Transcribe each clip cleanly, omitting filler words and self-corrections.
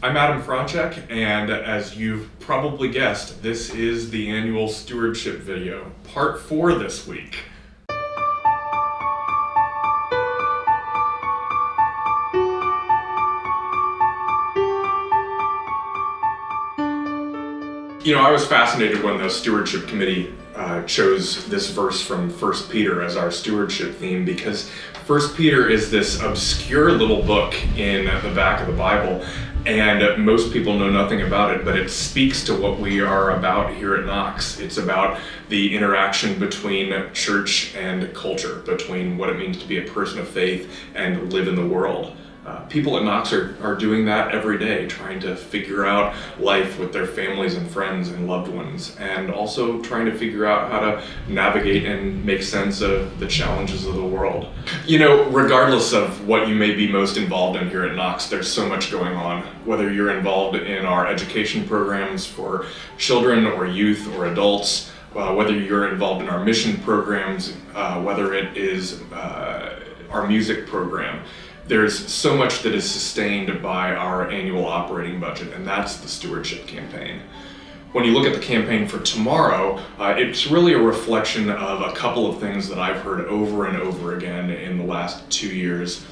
I'm Adam Fronczek, and as you've probably guessed, this is the annual stewardship video, part 4 this week. You know, I was fascinated when the stewardship committee chose this verse from 1 Peter as our stewardship theme, because 1 Peter is this obscure little book in the back of the Bible, and most people know nothing about it, but it speaks to what we are about here at Knox. It's about the interaction between church and culture, between what it means to be a person of faith and live in the world. People at Knox are doing that every day, trying to figure out life with their families and friends and loved ones, and also trying to figure out how to navigate and make sense of the challenges of the world. You know, regardless of what you may be most involved in here at Knox, there's so much going on. Whether you're involved in our education programs for children or youth or adults, whether you're involved in our mission programs, whether it is our music program, there's so much that is sustained by our annual operating budget, and that's the stewardship campaign. When you look at the campaign for tomorrow, it's really a reflection of a couple of things that I've heard over and over again in the last 2 years.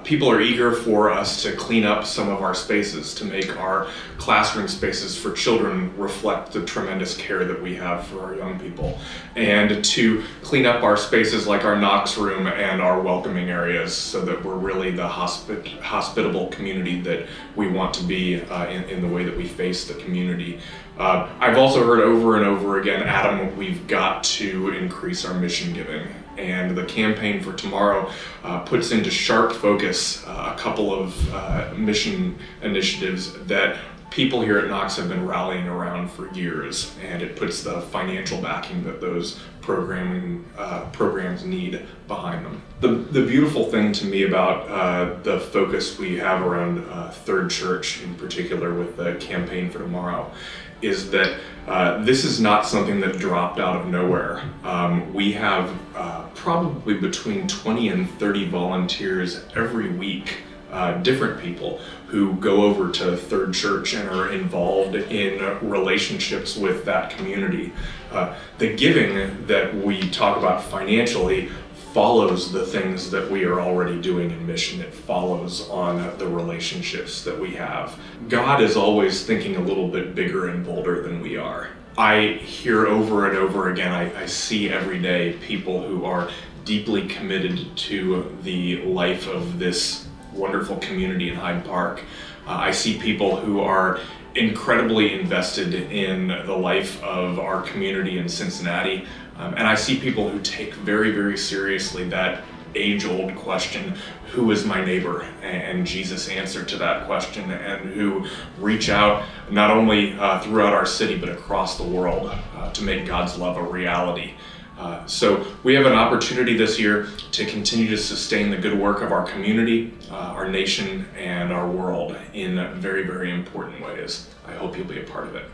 People are eager for us to clean up some of our spaces, to make our classroom spaces for children reflect the tremendous care that we have for our young people, and to clean up our spaces like our Knox room and our welcoming areas so that we're really the hospitable community that we want to be in the way that we face the community. I've also heard over and over again, Adam, we've got to increase our mission giving. And the campaign for tomorrow puts into sharp focus a couple of mission initiatives that people here at Knox have been rallying around for years, and it puts the financial backing that those programs need behind them. The beautiful thing to me about the focus we have around Third Church in particular with the campaign for tomorrow is that this is not something that dropped out of nowhere. We have probably between 20 and 30 volunteers every week, different people who go over to Third Church and are involved in relationships with that community. The giving that we talk about financially follows the things that we are already doing in mission. It follows on the relationships that we have. God is always thinking a little bit bigger and bolder than we are. I hear over and over again, I see every day people who are deeply committed to the life of this wonderful community in Hyde Park. I see people who are incredibly invested in the life of our community in Cincinnati. And I see people who take very, very seriously that age-old question, who is my neighbor? And Jesus' answer to that question, and who reach out not only throughout our city, but across the world to make God's love a reality. So we have an opportunity this year to continue to sustain the good work of our community, our nation, and our world in very, very important ways. I hope you'll be a part of it.